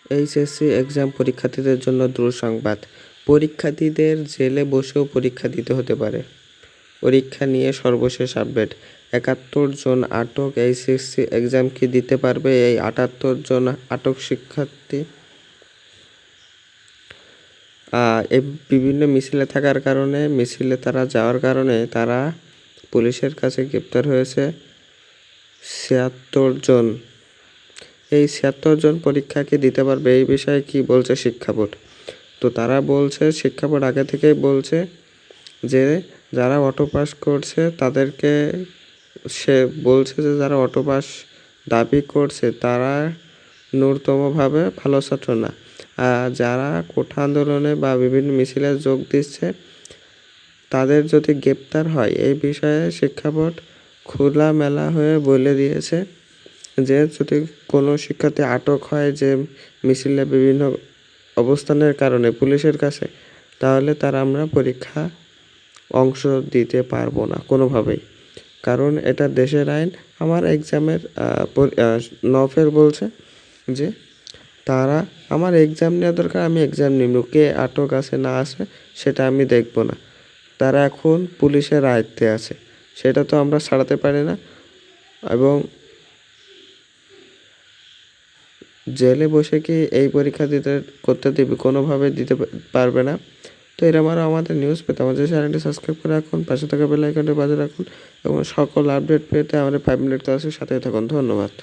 HSC exam পরীক্ষার্থীদের জন্য দুঃসংবাদ। পরীক্ষার্থীদের জেলে বসেও পরীক্ষা দিতে হতে পারে। পরীক্ষা নিয়ে সর্বশেষ আপডেট। ৭১ জন আটক এইচএসসি এক্সাম কি দিতে পারবে এই ৭৮ জন আটক শিক্ষার্থী? বিভিন্ন মিছিলে থাকার কারণে, মিছিলে তারা যাওয়ার কারণে তারা পুলিশের কাছে গ্রেপ্তার হয়েছে ৭৬ জন। এই ৭৬ জন পরীক্ষা কি দিতে পারবে এই বিষয়ে কি বলছে শিক্ষা বোর্ড? তো তারা বলছে, শিক্ষা বোর্ড আগে থেকেই বলছে যে যারা অটো পাস করছে তাদেরকে, সে বলছে যে যারা অটো পাস দাবি করছে তারা ন্যূনতমভাবে ভালো ছাত্র না। আর যারা কোঠা আন্দোলনে বা বিভিন্ন মিছিলে যোগ দিচ্ছে তাদের যদি গ্রেপ্তার হয়, এই বিষয়ে শিক্ষা বোর্ড খোলামেলা হয়ে বলে দিয়েছে যে যদি কোনো শিক্ষার্থী আটক হয় যে মিছিলে বিভিন্ন অবস্থানের কারণে পুলিশের কাছে, তাহলে তারা আমরা পরীক্ষা অংশ দিতে পারবো না কোনোভাবেই, কারণ এটা দেশের আইন। আমার এক্সামের নফের বলছে যে তারা আমার এক্সাম নেওয়া দরকার, আমি এক্সাম নিব, কে আটক আছে না আছে সেটা আমি দেখব না। তারা এখন পুলিশের আয়ত্তে আছে, সেটা তো আমরা ছাড়াতে পারি না। এবং জেলে বসে কি এই পরীক্ষা করতে দিবে? কোনোভাবে দিতে পারবে না। তো এরকম আরও আমাদের নিউজ পেতে আমাদের চ্যানেলটি সাবস্ক্রাইব করে রাখুন, পাশে থাকা বেল আইকনটি বাজিয়ে রাখুন এবং সকল আপডেট পেতে আমাদের 5 মিনিট ক্লাসের সাথে থাকুন। ধন্যবাদ।